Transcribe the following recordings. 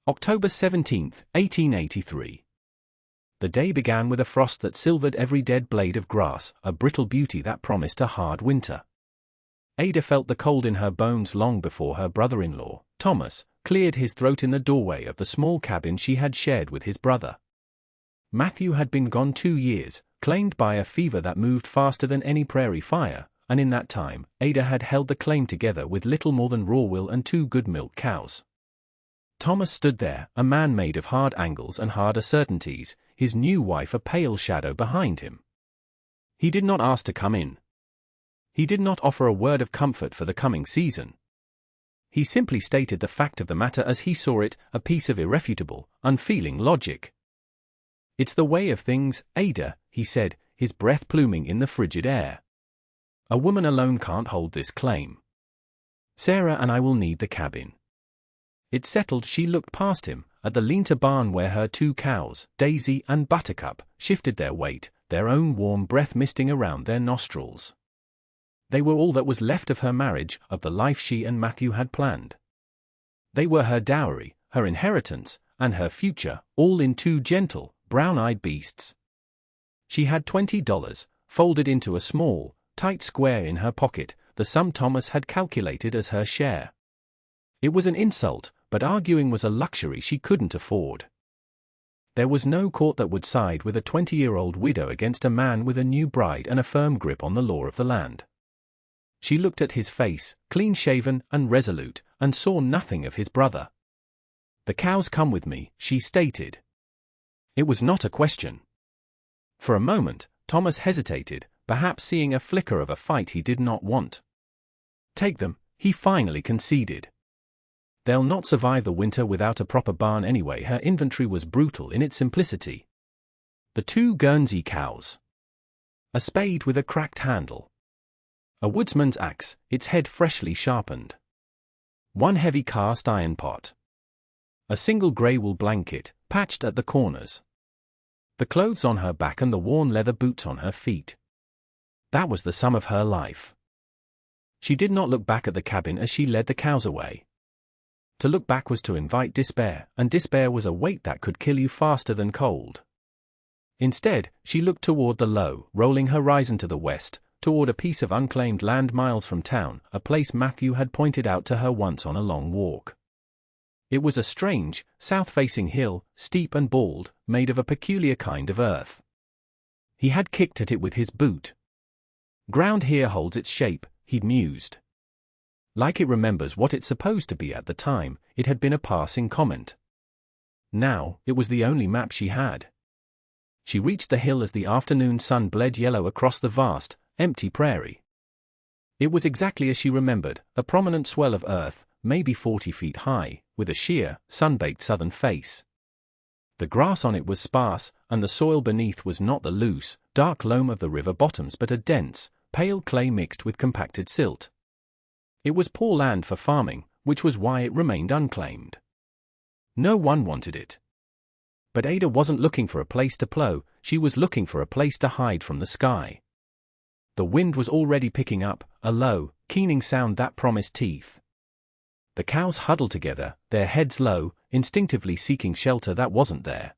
October 17, 1883. The day began with a frost that silvered every dead blade of grass, a brittle beauty that promised a hard winter. Ada felt the cold in her bones long before her brother-in-law, Thomas, cleared his throat in the doorway of the small cabin she had shared with his brother. Matthew had been gone 2 years, claimed by a fever that moved faster than any prairie fire, and in that time, Ada had held the claim together with little more than raw will and 2 good milk cows. Thomas stood there, a man made of hard angles and harder certainties, his new wife a pale shadow behind him. He did not ask to come in. He did not offer a word of comfort for the coming season. He simply stated the fact of the matter as he saw it, a piece of irrefutable, unfeeling logic. "It's the way of things, Ada," he said, his breath pluming in the frigid air. "A woman alone can't hold this claim. Sarah and I will need the cabin." It settled, she looked past him, at the lean-to barn where her 2 cows, Daisy and Buttercup, shifted their weight, their own warm breath misting around their nostrils. They were all that was left of her marriage, of the life she and Matthew had planned. They were her dowry, her inheritance, and her future, all in 2 gentle, brown-eyed beasts. She had $20, folded into a small, tight square in her pocket, the sum Thomas had calculated as her share. It was an insult, but arguing was a luxury she couldn't afford. There was no court that would side with a 20-year-old widow against a man with a new bride and a firm grip on the law of the land. She looked at his face, clean-shaven and resolute, and saw nothing of his brother. "The cows come with me," she stated. It was not a question. For a moment, Thomas hesitated, perhaps seeing a flicker of a fight he did not want. "Take them," he finally conceded. "They'll not survive the winter without a proper barn anyway." Her inventory was brutal in its simplicity. The 2 Guernsey cows. A spade with a cracked handle. A woodsman's axe, its head freshly sharpened. 1 heavy cast iron pot. A single grey wool blanket, patched at the corners. The clothes on her back and the worn leather boots on her feet. That was the sum of her life. She did not look back at the cabin as she led the cows away. To look back was to invite despair, and despair was a weight that could kill you faster than cold. Instead, she looked toward the low, rolling horizon to the west, toward a piece of unclaimed land miles from town, a place Matthew had pointed out to her once on a long walk. It was a strange, south-facing hill, steep and bald, made of a peculiar kind of earth. He had kicked at it with his boot. "Ground here holds its shape," he'd mused. Like it remembers what it's supposed to be at the time, it had been a passing comment. Now, it was the only map she had. She reached the hill as the afternoon sun bled yellow across the vast, empty prairie. It was exactly as she remembered, a prominent swell of earth, maybe 40 feet high, with a sheer, sun-baked southern face. The grass on it was sparse, and the soil beneath was not the loose, dark loam of the river bottoms but a dense, pale clay mixed with compacted silt. It was poor land for farming, which was why it remained unclaimed. No one wanted it. But Ada wasn't looking for a place to plow, she was looking for a place to hide from the sky. The wind was already picking up, a low, keening sound that promised teeth. The cows huddled together, their heads low, instinctively seeking shelter that wasn't there.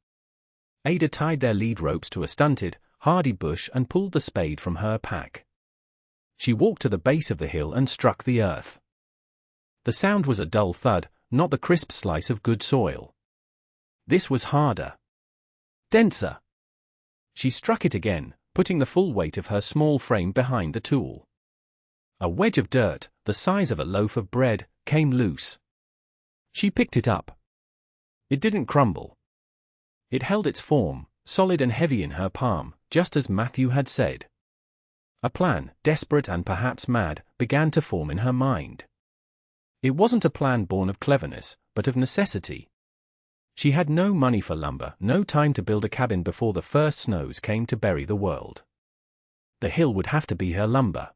Ada tied their lead ropes to a stunted, hardy bush and pulled the spade from her pack. She walked to the base of the hill and struck the earth. The sound was a dull thud, not the crisp slice of good soil. This was harder. Denser. She struck it again, putting the full weight of her small frame behind the tool. A wedge of dirt, the size of a loaf of bread, came loose. She picked it up. It didn't crumble. It held its form, solid and heavy in her palm, just as Matthew had said. A plan, desperate and perhaps mad, began to form in her mind. It wasn't a plan born of cleverness, but of necessity. She had no money for lumber, no time to build a cabin before the first snows came to bury the world. The hill would have to be her lumber.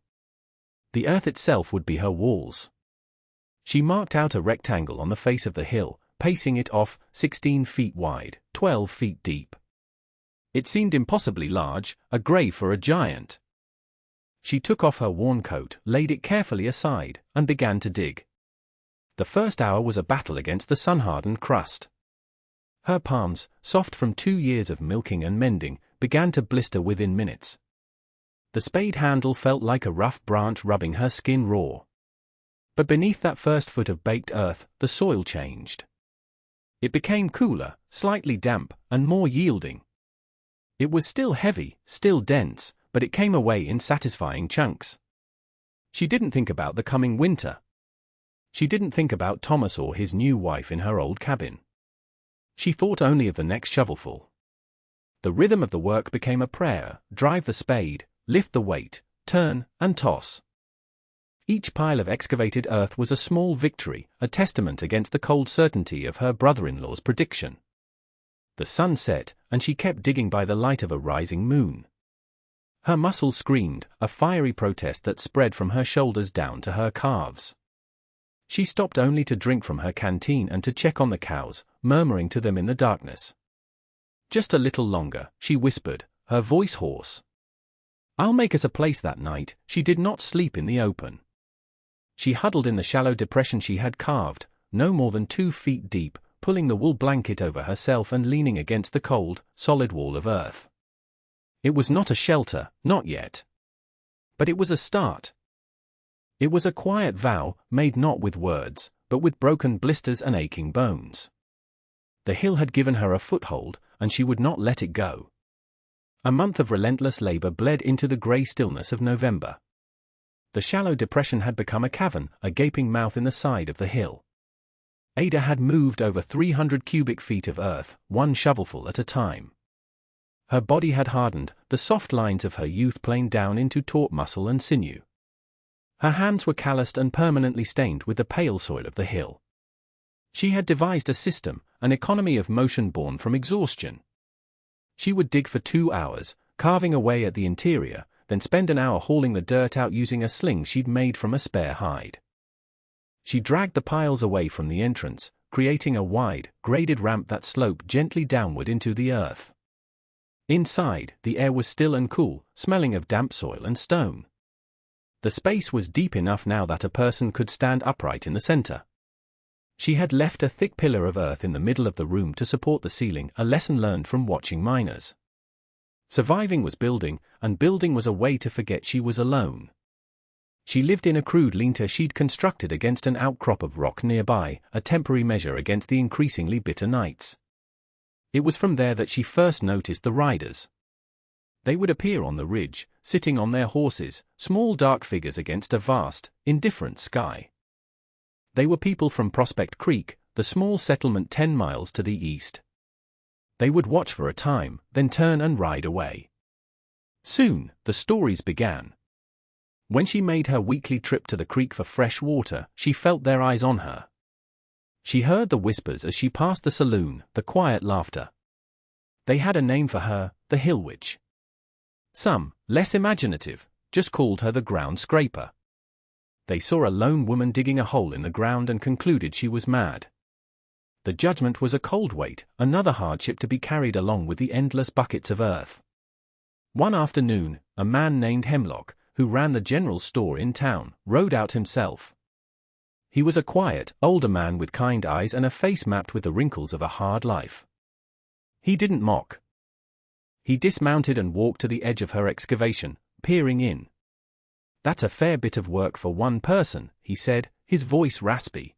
The earth itself would be her walls. She marked out a rectangle on the face of the hill, pacing it off, 16 feet wide, 12 feet deep. It seemed impossibly large, a grave for a giant. She took off her worn coat, laid it carefully aside, and began to dig. The first hour was a battle against the sun-hardened crust. Her palms, soft from 2 years of milking and mending, began to blister within minutes. The spade handle felt like a rough branch rubbing her skin raw. But beneath that first foot of baked earth, the soil changed. It became cooler, slightly damp, and more yielding. It was still heavy, still dense, but it came away in satisfying chunks. She didn't think about the coming winter. She didn't think about Thomas or his new wife in her old cabin. She thought only of the next shovelful. The rhythm of the work became a prayer: drive the spade, lift the weight, turn, and toss. Each pile of excavated earth was a small victory, a testament against the cold certainty of her brother-in-law's prediction. The sun set, and she kept digging by the light of a rising moon. Her muscles screamed, a fiery protest that spread from her shoulders down to her calves. She stopped only to drink from her canteen and to check on the cows, murmuring to them in the darkness. "Just a little longer," she whispered, her voice hoarse. "I'll make us a place that night." She did not sleep in the open. She huddled in the shallow depression she had carved, no more than 2 feet deep, pulling the wool blanket over herself and leaning against the cold, solid wall of earth. It was not a shelter, not yet. But it was a start. It was a quiet vow, made not with words, but with broken blisters and aching bones. The hill had given her a foothold, and she would not let it go. A month of relentless labor bled into the gray stillness of November. The shallow depression had become a cavern, a gaping mouth in the side of the hill. Ada had moved over 300 cubic feet of earth, one shovelful at a time. Her body had hardened, the soft lines of her youth planed down into taut muscle and sinew. Her hands were calloused and permanently stained with the pale soil of the hill. She had devised a system, an economy of motion born from exhaustion. She would dig for 2 hours, carving away at the interior, then spend an hour hauling the dirt out using a sling she'd made from a spare hide. She dragged the piles away from the entrance, creating a wide, graded ramp that sloped gently downward into the earth. Inside, the air was still and cool, smelling of damp soil and stone. The space was deep enough now that a person could stand upright in the center. She had left a thick pillar of earth in the middle of the room to support the ceiling, a lesson learned from watching miners. Surviving was building, and building was a way to forget she was alone. She lived in a crude lean-to she'd constructed against an outcrop of rock nearby, a temporary measure against the increasingly bitter nights. It was from there that she first noticed the riders. They would appear on the ridge, sitting on their horses, small dark figures against a vast, indifferent sky. They were people from Prospect Creek, the small settlement 10 miles to the east. They would watch for a time, then turn and ride away. Soon, the stories began. When she made her weekly trip to the creek for fresh water, she felt their eyes on her. She heard the whispers as she passed the saloon, the quiet laughter. They had a name for her, the Hill Witch. Some, less imaginative, just called her the ground scraper. They saw a lone woman digging a hole in the ground and concluded she was mad. The judgment was a cold weight, another hardship to be carried along with the endless buckets of earth. One afternoon, a man named Hemlock, who ran the general store in town, rode out himself. He was a quiet, older man with kind eyes and a face mapped with the wrinkles of a hard life. He didn't mock. He dismounted and walked to the edge of her excavation, peering in. "That's a fair bit of work for one person," he said, his voice raspy.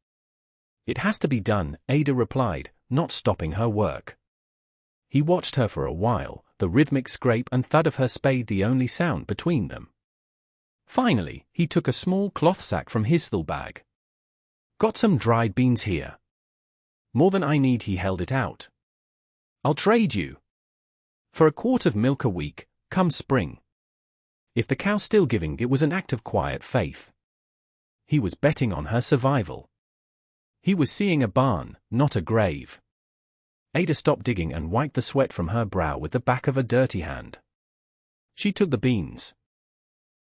"It has to be done," Ada replied, not stopping her work. He watched her for a while, the rhythmic scrape and thud of her spade the only sound between them. Finally, he took a small cloth sack from his thil bag. "Got some dried beans here." "More than I need," he held it out. "I'll trade you for a quart of milk a week, come spring." If the cow's still giving, it was an act of quiet faith. He was betting on her survival. He was seeing a barn, not a grave. Ada stopped digging and wiped the sweat from her brow with the back of a dirty hand. She took the beans.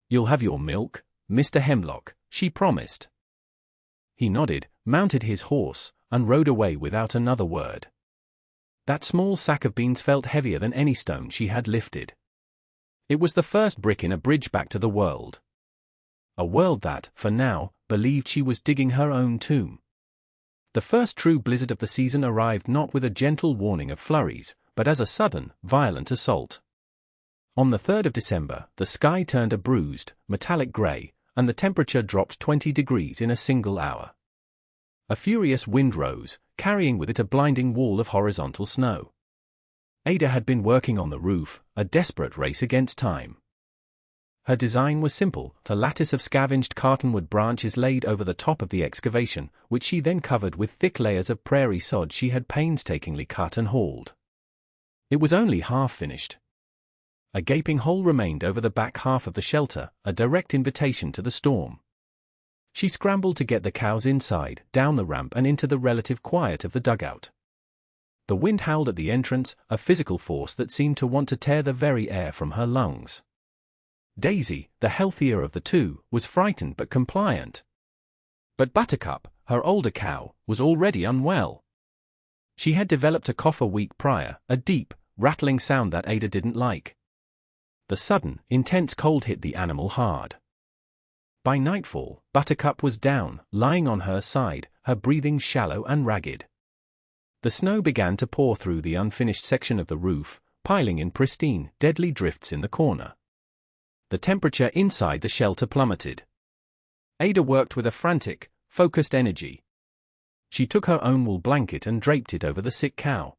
"You'll have your milk, Mr. Hemlock," she promised. He nodded, mounted his horse, and rode away without another word. That small sack of beans felt heavier than any stone she had lifted. It was the first brick in a bridge back to the world. A world that, for now, believed she was digging her own tomb. The first true blizzard of the season arrived not with a gentle warning of flurries, but as a sudden, violent assault. On the 3rd of December, the sky turned a bruised, metallic grey, and the temperature dropped 20 degrees in a single hour. A furious wind rose, carrying with it a blinding wall of horizontal snow. Ada had been working on the roof, a desperate race against time. Her design was simple: a lattice of scavenged cottonwood branches laid over the top of the excavation, which she then covered with thick layers of prairie sod she had painstakingly cut and hauled. It was only half finished. A gaping hole remained over the back half of the shelter, a direct invitation to the storm. She scrambled to get the cows inside, down the ramp and into the relative quiet of the dugout. The wind howled at the entrance, a physical force that seemed to want to tear the very air from her lungs. Daisy, the healthier of the two, was frightened but compliant. But Buttercup, her older cow, was already unwell. She had developed a cough a week prior, a deep, rattling sound that Ada didn't like. The sudden, intense cold hit the animal hard. By nightfall, Buttercup was down, lying on her side, her breathing shallow and ragged. The snow began to pour through the unfinished section of the roof, piling in pristine, deadly drifts in the corner. The temperature inside the shelter plummeted. Ada worked with a frantic, focused energy. She took her own wool blanket and draped it over the sick cow.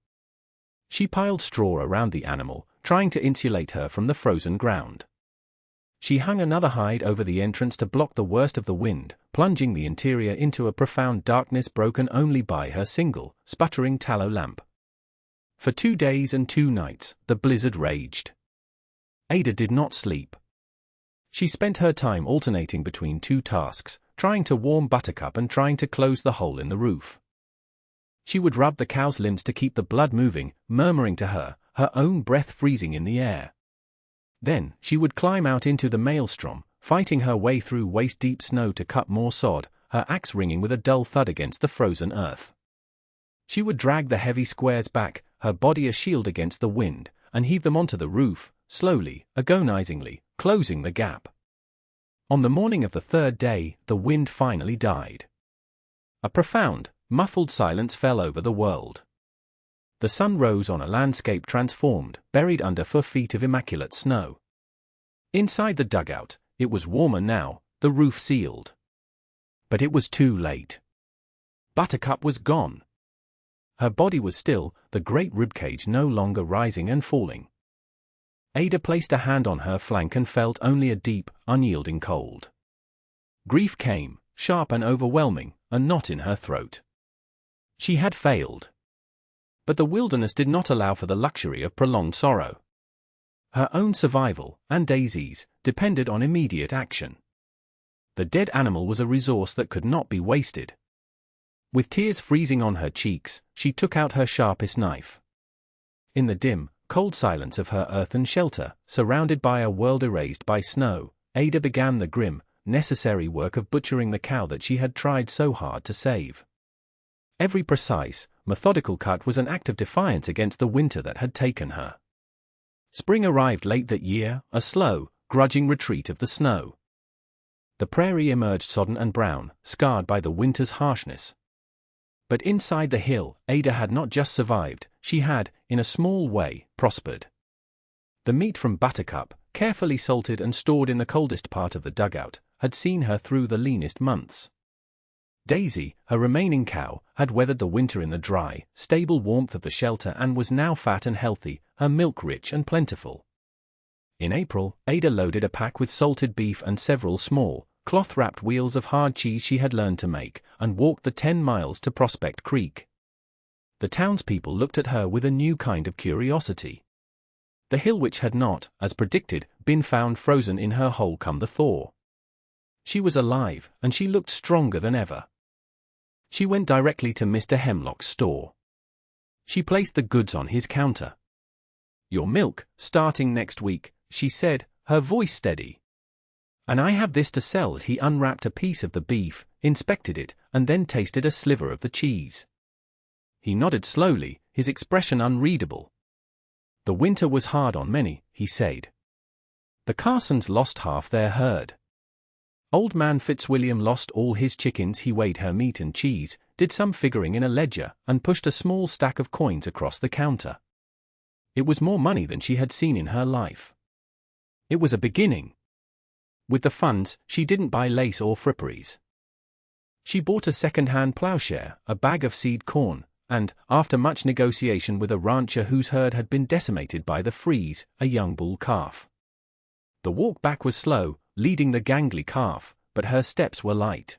She piled straw around the animal, trying to insulate her from the frozen ground. She hung another hide over the entrance to block the worst of the wind, plunging the interior into a profound darkness broken only by her single, sputtering tallow lamp. For 2 days and 2 nights, the blizzard raged. Ada did not sleep. She spent her time alternating between 2 tasks, trying to warm Buttercup and trying to close the hole in the roof. She would rub the cow's limbs to keep the blood moving, murmuring to her, her own breath freezing in the air. Then, she would climb out into the maelstrom, fighting her way through waist-deep snow to cut more sod, her axe ringing with a dull thud against the frozen earth. She would drag the heavy squares back, her body a shield against the wind, and heave them onto the roof, slowly, agonizingly, closing the gap. On the morning of the 3rd day, the wind finally died. A profound, muffled silence fell over the world. The sun rose on a landscape transformed, buried under 4 feet of immaculate snow. Inside the dugout, it was warmer now, the roof sealed. But it was too late. Buttercup was gone. Her body was still, the great ribcage no longer rising and falling. Ada placed a hand on her flank and felt only a deep, unyielding cold. Grief came, sharp and overwhelming, a knot in her throat. She had failed. But the wilderness did not allow for the luxury of prolonged sorrow. Her own survival, and Daisy's, depended on immediate action. The dead animal was a resource that could not be wasted. With tears freezing on her cheeks, she took out her sharpest knife. In the dim, cold silence of her earthen shelter, surrounded by a world erased by snow, Ada began the grim, necessary work of butchering the cow that she had tried so hard to save. Every precise, methodical cut was an act of defiance against the winter that had taken her. Spring arrived late that year, a slow, grudging retreat of the snow. The prairie emerged sodden and brown, scarred by the winter's harshness. But inside the hill, Ada had not just survived, she had, in a small way, prospered. The meat from Buttercup, carefully salted and stored in the coldest part of the dugout, had seen her through the leanest months. Daisy, her remaining cow, had weathered the winter in the dry, stable warmth of the shelter and was now fat and healthy, her milk rich and plentiful. In April, Ada loaded a pack with salted beef and several small, cloth-wrapped wheels of hard cheese she had learned to make, and walked the 10 miles to Prospect Creek. The townspeople looked at her with a new kind of curiosity. The hill which had not, as predicted, been found frozen in her hole come the thaw. She was alive, and she looked stronger than ever. She went directly to Mr. Hemlock's store. She placed the goods on his counter. "Your milk, starting next week," she said, her voice steady. "And I have this to sell." He unwrapped a piece of the beef, inspected it, and then tasted a sliver of the cheese. He nodded slowly, his expression unreadable. "The winter was hard on many," he said. "The Carsons lost half their herd. Old man Fitzwilliam lost all his chickens." He weighed her meat and cheese, did some figuring in a ledger, and pushed a small stack of coins across the counter. It was more money than she had seen in her life. It was a beginning. With the funds, she didn't buy lace or fripperies. She bought a second-hand plowshare, a bag of seed corn, and, after much negotiation with a rancher whose herd had been decimated by the freeze, a young bull calf. The walk back was slow, leading the gangly calf, but her steps were light.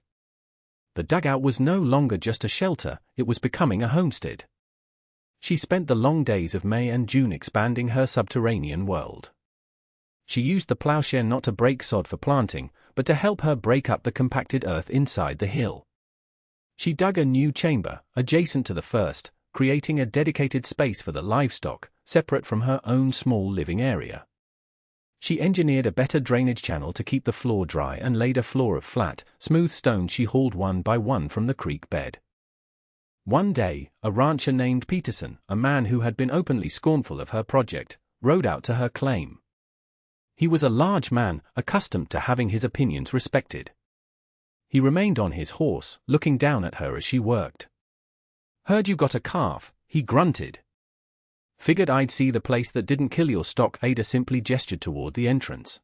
The dugout was no longer just a shelter, it was becoming a homestead. She spent the long days of May and June expanding her subterranean world. She used the plowshare not to break sod for planting, but to help her break up the compacted earth inside the hill. She dug a new chamber, adjacent to the first, creating a dedicated space for the livestock, separate from her own small living area. She engineered a better drainage channel to keep the floor dry and laid a floor of flat, smooth stone she hauled one by one from the creek bed. One day, a rancher named Peterson, a man who had been openly scornful of her project, rode out to her claim. He was a large man, accustomed to having his opinions respected. He remained on his horse, looking down at her as she worked. "Heard you got a calf," he grunted. "Figured I'd see the place that didn't kill your stock." Ada simply gestured toward the entrance.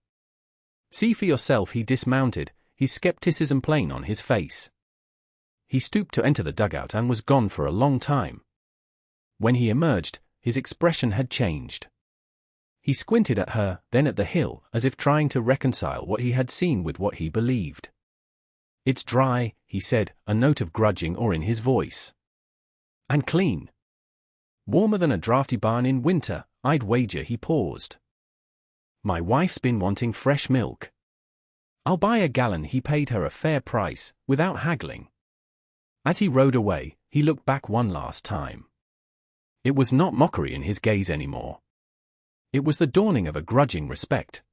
"See for yourself." He dismounted, his skepticism plain on his face. He stooped to enter the dugout and was gone for a long time. When he emerged, his expression had changed. He squinted at her, then at the hill, as if trying to reconcile what he had seen with what he believed. "It's dry," he said, a note of grudging awe in his voice. "And clean. Warmer than a drafty barn in winter, I'd wager." He paused. "My wife's been wanting fresh milk. I'll buy a gallon." He paid her a fair price, without haggling. As he rode away, he looked back one last time. It was not mockery in his gaze anymore. It was the dawning of a grudging respect.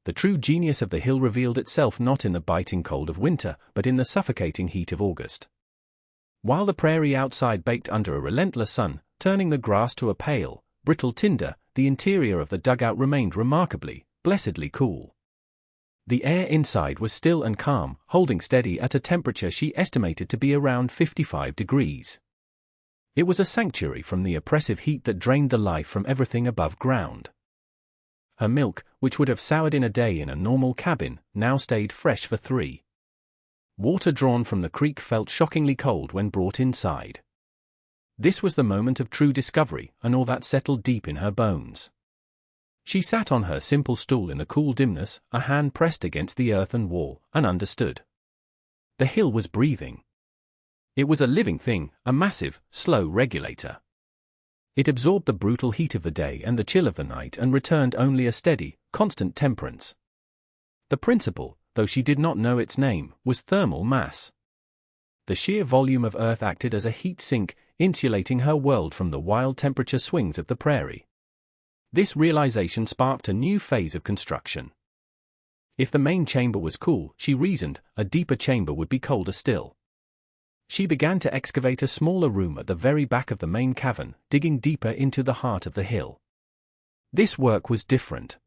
The true genius of the hill revealed itself not in the biting cold of winter, but in the suffocating heat of August. While the prairie outside baked under a relentless sun, turning the grass to a pale, brittle tinder, the interior of the dugout remained remarkably, blessedly cool. The air inside was still and calm, holding steady at a temperature she estimated to be around 55 degrees. It was a sanctuary from the oppressive heat that drained the life from everything above ground. Her milk, which would have soured in a day in a normal cabin, now stayed fresh for 3. Water drawn from the creek felt shockingly cold when brought inside. This was the moment of true discovery, and all that settled deep in her bones. She sat on her simple stool in the cool dimness, a hand pressed against the earthen wall, and understood. The hill was breathing. It was a living thing, a massive, slow regulator. It absorbed the brutal heat of the day and the chill of the night and returned only a steady, constant temperance. The principle, though she did not know its name, was thermal mass. The sheer volume of earth acted as a heat sink, insulating her world from the wild temperature swings of the prairie. This realization sparked a new phase of construction. If the main chamber was cool, she reasoned, a deeper chamber would be colder still. She began to excavate a smaller room at the very back of the main cavern, digging deeper into the heart of the hill. This work was different.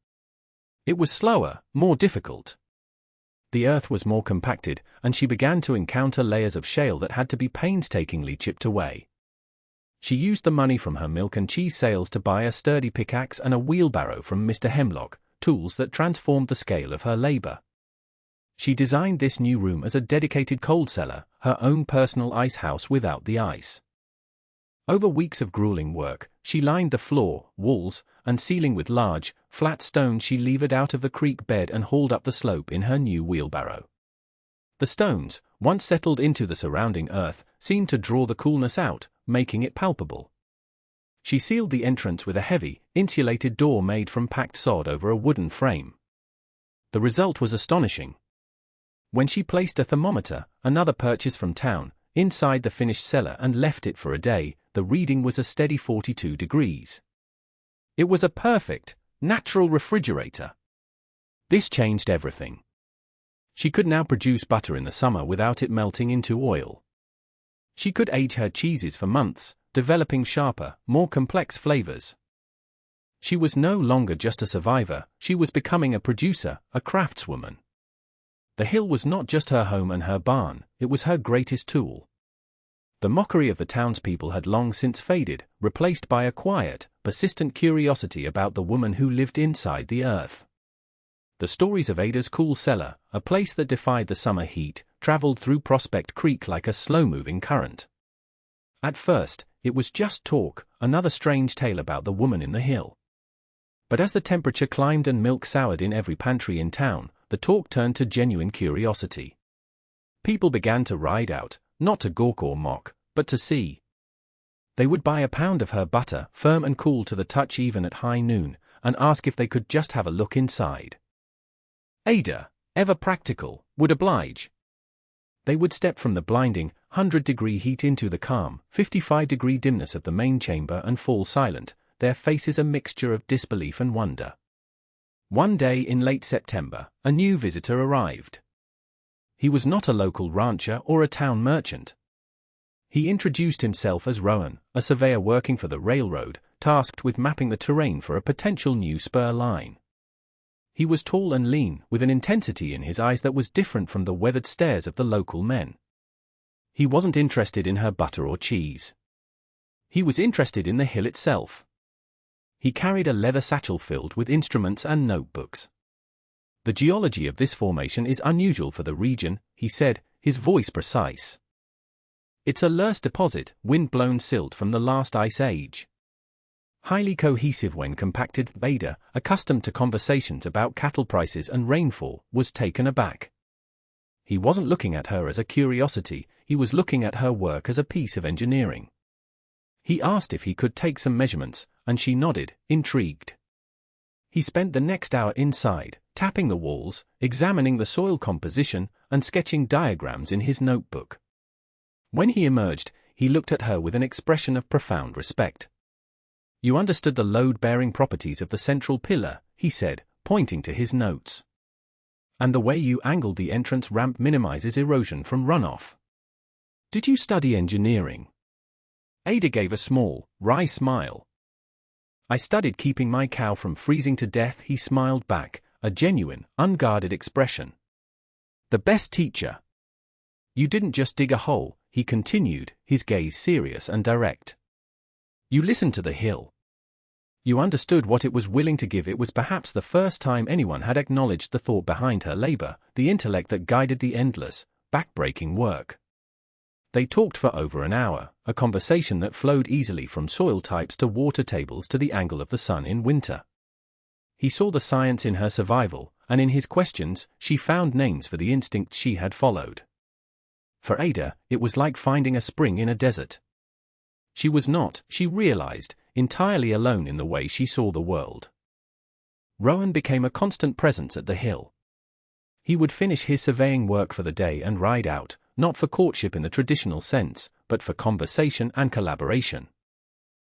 It was slower, more difficult. The earth was more compacted, and she began to encounter layers of shale that had to be painstakingly chipped away. She used the money from her milk and cheese sales to buy a sturdy pickaxe and a wheelbarrow from Mr. Hemlock, tools that transformed the scale of her labor. She designed this new room as a dedicated cold cellar, her own personal ice house without the ice. Over weeks of grueling work, she lined the floor, walls, and ceiling with large, flat stones she levered out of the creek bed and hauled up the slope in her new wheelbarrow. The stones, once settled into the surrounding earth, seemed to draw the coolness out, making it palpable. She sealed the entrance with a heavy, insulated door made from packed sod over a wooden frame. The result was astonishing. When she placed a thermometer, another purchase from town, inside the finished cellar and left it for a day, the reading was a steady 42 degrees. It was a perfect, natural refrigerator. This changed everything. She could now produce butter in the summer without it melting into oil. She could age her cheeses for months, developing sharper, more complex flavors. She was no longer just a survivor, she was becoming a producer, a craftswoman. The hill was not just her home and her barn, it was her greatest tool. The mockery of the townspeople had long since faded, replaced by a quiet, persistent curiosity about the woman who lived inside the earth. The stories of Ada's cool cellar, a place that defied the summer heat, traveled through Prospect Creek like a slow-moving current. At first, it was just talk, another strange tale about the woman in the hill. But as the temperature climbed and milk soured in every pantry in town, the talk turned to genuine curiosity. People began to ride out, not to gawk or mock, but to see. They would buy a pound of her butter, firm and cool to the touch even at high noon, and ask if they could just have a look inside. Ada, ever practical, would oblige. They would step from the blinding, 100-degree heat into the calm, 55-degree dimness of the main chamber and fall silent, their faces a mixture of disbelief and wonder. One day in late September, a new visitor arrived. He was not a local rancher or a town merchant. He introduced himself as Rowan, a surveyor working for the railroad, tasked with mapping the terrain for a potential new spur line. He was tall and lean, with an intensity in his eyes that was different from the weathered stares of the local men. He wasn't interested in her butter or cheese. He was interested in the hill itself. He carried a leather satchel filled with instruments and notebooks. The geology of this formation is unusual for the region, he said, his voice precise. It's a loess deposit, wind-blown silt from the last ice age. Highly cohesive when compacted, Ada, accustomed to conversations about cattle prices and rainfall, was taken aback. He wasn't looking at her as a curiosity, he was looking at her work as a piece of engineering. He asked if he could take some measurements, and she nodded, intrigued. He spent the next hour inside, tapping the walls, examining the soil composition, and sketching diagrams in his notebook. When he emerged, he looked at her with an expression of profound respect. You understood the load-bearing properties of the central pillar, he said, pointing to his notes. And the way you angled the entrance ramp minimizes erosion from runoff. Did you study engineering? Ada gave a small, wry smile. I studied keeping my cow from freezing to death, he smiled back, a genuine, unguarded expression. The best teacher. You didn't just dig a hole, he continued, his gaze serious and direct. You listened to the hill. You understood what it was willing to give. It was perhaps the first time anyone had acknowledged the thought behind her labor, the intellect that guided the endless, back-breaking work. They talked for over an hour, a conversation that flowed easily from soil types to water tables to the angle of the sun in winter. He saw the science in her survival, and in his questions, she found names for the instincts she had followed. For Ada, it was like finding a spring in a desert. She was not, she realized, entirely alone in the way she saw the world. Rowan became a constant presence at the hill. He would finish his surveying work for the day and ride out, not for courtship in the traditional sense, but for conversation and collaboration.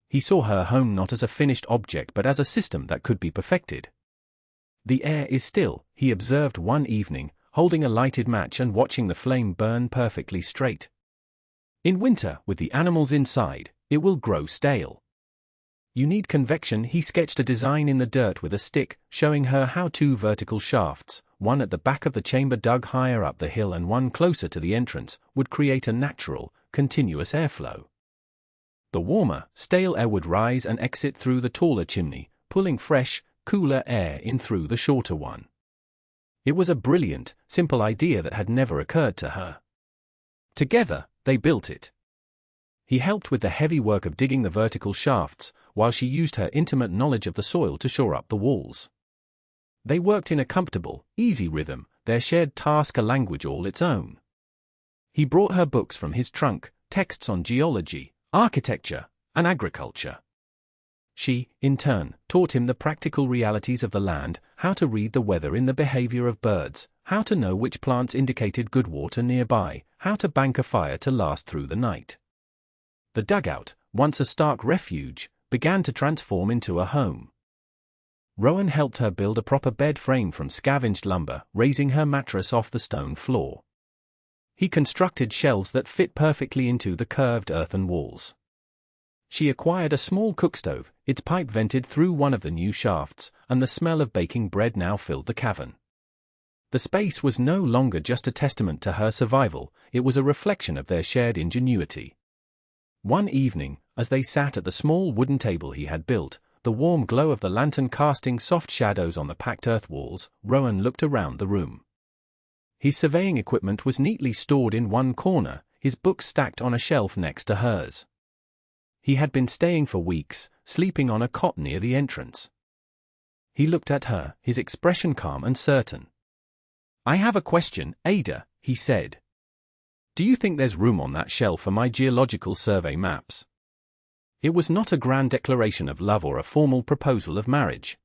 He saw her home not as a finished object but as a system that could be perfected. The air is still, he observed one evening, holding a lighted match and watching the flame burn perfectly straight. In winter, with the animals inside, it will grow stale. You need convection. He sketched a design in the dirt with a stick, showing her how two vertical shafts, one at the back of the chamber dug higher up the hill and one closer to the entrance, would create a natural, continuous airflow. The warmer, stale air would rise and exit through the taller chimney, pulling fresh, cooler air in through the shorter one. It was a brilliant, simple idea that had never occurred to her. Together, they built it. He helped with the heavy work of digging the vertical shafts, while she used her intimate knowledge of the soil to shore up the walls. They worked in a comfortable, easy rhythm, their shared task a language all its own. He brought her books from his trunk, texts on geology, architecture, and agriculture. She, in turn, taught him the practical realities of the land, how to read the weather in the behavior of birds, how to know which plants indicated good water nearby, how to bank a fire to last through the night. The dugout, once a stark refuge, began to transform into a home. Rowan helped her build a proper bed frame from scavenged lumber, raising her mattress off the stone floor. He constructed shelves that fit perfectly into the curved earthen walls. She acquired a small cookstove, its pipe vented through one of the new shafts, and the smell of baking bread now filled the cavern. The space was no longer just a testament to her survival, it was a reflection of their shared ingenuity. One evening, as they sat at the small wooden table he had built, the warm glow of the lantern casting soft shadows on the packed earth walls, Rowan looked around the room. His surveying equipment was neatly stored in one corner, his books stacked on a shelf next to hers. He had been staying for weeks, sleeping on a cot near the entrance. He looked at her, his expression calm and certain. "I have a question, Ada," he said. "Do you think there's room on that shelf for my geological survey maps?" It was not a grand declaration of love or a formal proposal of marriage.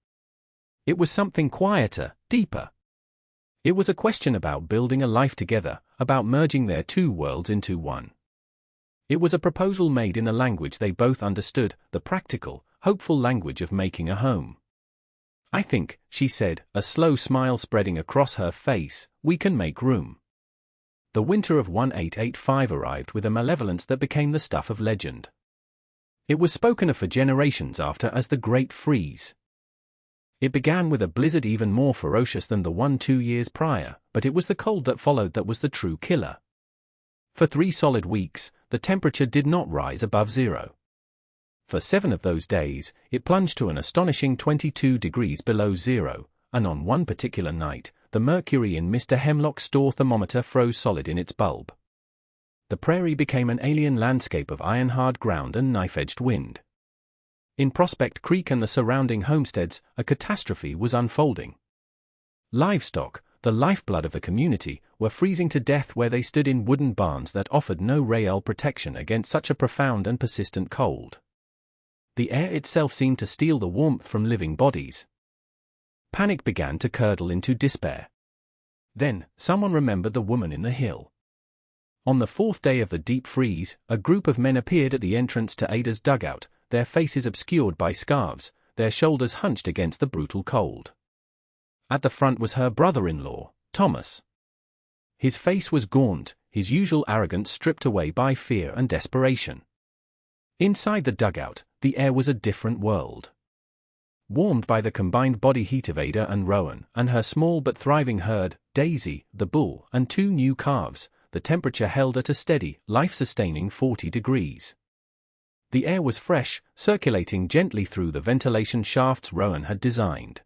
It was something quieter, deeper. It was a question about building a life together, about merging their two worlds into one. It was a proposal made in the language they both understood, the practical, hopeful language of making a home. "I think," she said, a slow smile spreading across her face, "we can make room." The winter of 1885 arrived with a malevolence that became the stuff of legend. It was spoken of for generations after as the Great Freeze. It began with a blizzard even more ferocious than the one 2 years prior, but it was the cold that followed that was the true killer. For 3 solid weeks, the temperature did not rise above zero. For 7 of those days, it plunged to an astonishing 22 degrees below zero, and on one particular night, the mercury in Mr. Hemlock's store thermometer froze solid in its bulb. The prairie became an alien landscape of iron-hard ground and knife-edged wind. In Prospect Creek and the surrounding homesteads, a catastrophe was unfolding. Livestock, the lifeblood of the community, were freezing to death where they stood in wooden barns that offered no real protection against such a profound and persistent cold. The air itself seemed to steal the warmth from living bodies. Panic began to curdle into despair. Then, someone remembered the woman in the hill. On the 4th day of the deep freeze, a group of men appeared at the entrance to Ada's dugout, their faces obscured by scarves, their shoulders hunched against the brutal cold. At the front was her brother-in-law, Thomas. His face was gaunt, his usual arrogance stripped away by fear and desperation. Inside the dugout, the air was a different world. Warmed by the combined body heat of Ada and Rowan, and her small but thriving herd, Daisy, the bull, and 2 new calves, the temperature held at a steady, life-sustaining 40 degrees. The air was fresh, circulating gently through the ventilation shafts Rowan had designed.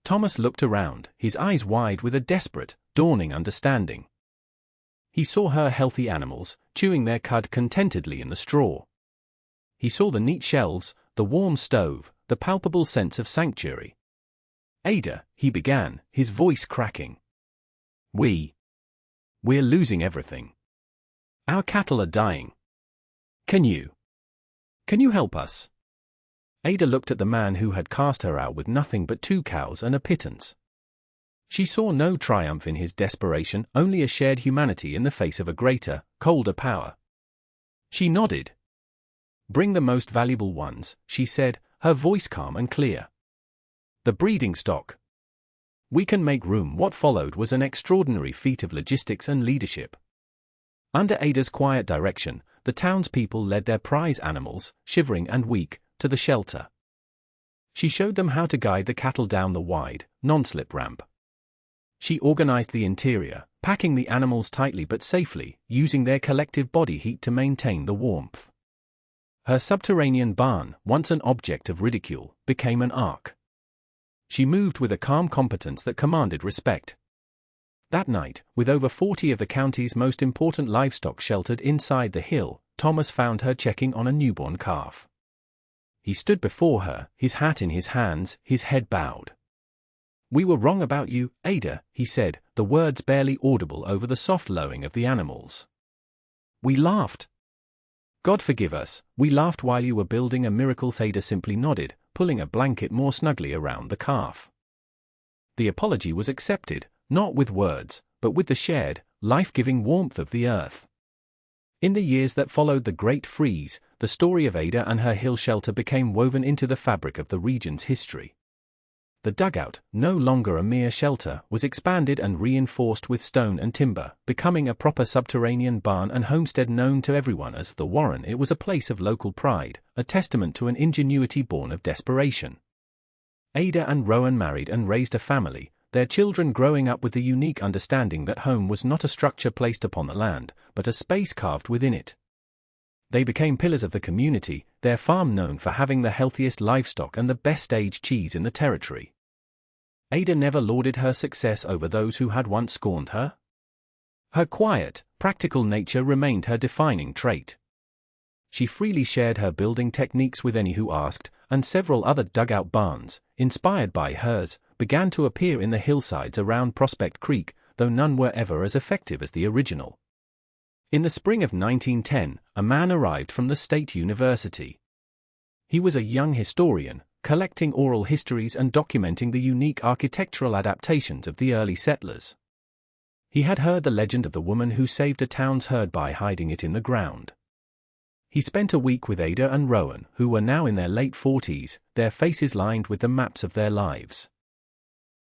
Thomas looked around, his eyes wide with a desperate, dawning understanding. He saw her healthy animals, chewing their cud contentedly in the straw. He saw the neat shelves, the warm stove, the palpable sense of sanctuary. "Ada," he began, his voice cracking. We're losing everything. Our cattle are dying. Can you help us?" Ada looked at the man who had cast her out with nothing but 2 cows and a pittance. She saw no triumph in his desperation, only a shared humanity in the face of a greater, colder power. She nodded. "Bring the most valuable ones," she said, her voice calm and clear. "The breeding stock. We can make room." What followed was an extraordinary feat of logistics and leadership. Under Ada's quiet direction, the townspeople led their prize animals, shivering and weak, to the shelter. She showed them how to guide the cattle down the wide, non-slip ramp. She organized the interior, packing the animals tightly but safely, using their collective body heat to maintain the warmth. Her subterranean barn, once an object of ridicule, became an ark. She moved with a calm competence that commanded respect. That night, with over 40 of the county's most important livestock sheltered inside the hill, Thomas found her checking on a newborn calf. He stood before her, his hat in his hands, his head bowed. "We were wrong about you, Ada," he said, the words barely audible over the soft lowing of the animals. "We laughed. God forgive us, we laughed while you were building a miracle." Ada simply nodded, pulling a blanket more snugly around the calf. The apology was accepted, not with words, but with the shared, life-giving warmth of the earth. In the years that followed the Great Freeze, the story of Ada and her hill shelter became woven into the fabric of the region's history. The dugout, no longer a mere shelter, was expanded and reinforced with stone and timber, becoming a proper subterranean barn and homestead known to everyone as the Warren. It was a place of local pride, a testament to an ingenuity born of desperation. Ada and Rowan married and raised a family, their children growing up with the unique understanding that home was not a structure placed upon the land, but a space carved within it. They became pillars of the community, their farm known for having the healthiest livestock and the best aged cheese in the territory. Ada never lauded her success over those who had once scorned her. Her quiet, practical nature remained her defining trait. She freely shared her building techniques with any who asked, and several other dugout barns, inspired by hers, began to appear in the hillsides around Prospect Creek, though none were ever as effective as the original. In the spring of 1910, a man arrived from the State University. He was a young historian, collecting oral histories and documenting the unique architectural adaptations of the early settlers. He had heard the legend of the woman who saved a town's herd by hiding it in the ground. He spent a week with Ada and Rowan, who were now in their late 40s, their faces lined with the maps of their lives.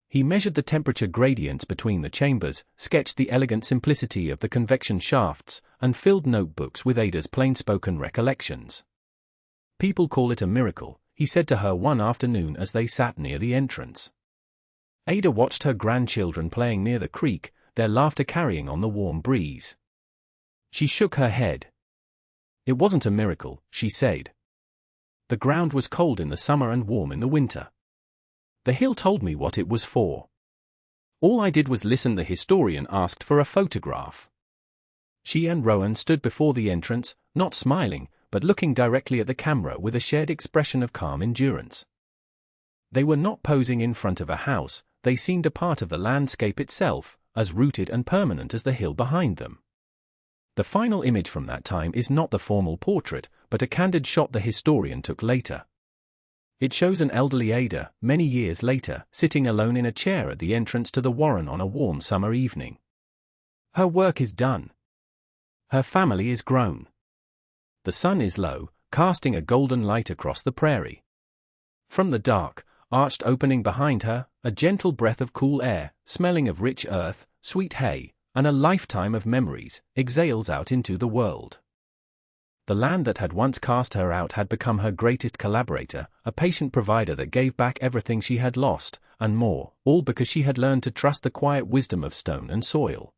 He measured the temperature gradients between the chambers, sketched the elegant simplicity of the convection shafts, and filled notebooks with Ada's plain-spoken recollections. "People call it a miracle," he said to her one afternoon as they sat near the entrance. Ada watched her grandchildren playing near the creek, their laughter carrying on the warm breeze. She shook her head. "It wasn't a miracle," she said. "The ground was cold in the summer and warm in the winter. The hill told me what it was for. All I did was listen." The historian asked for a photograph. She and Rowan stood before the entrance, not smiling, but looking directly at the camera with a shared expression of calm endurance. They were not posing in front of a house, they seemed a part of the landscape itself, as rooted and permanent as the hill behind them. The final image from that time is not the formal portrait, but a candid shot the historian took later. It shows an elderly Ada, many years later, sitting alone in a chair at the entrance to the warren on a warm summer evening. Her work is done. Her family is grown. The sun is low, casting a golden light across the prairie. From the dark, arched opening behind her, a gentle breath of cool air, smelling of rich earth, sweet hay, and a lifetime of memories, exhales out into the world. The land that had once cast her out had become her greatest collaborator, a patient provider that gave back everything she had lost, and more, all because she had learned to trust the quiet wisdom of stone and soil.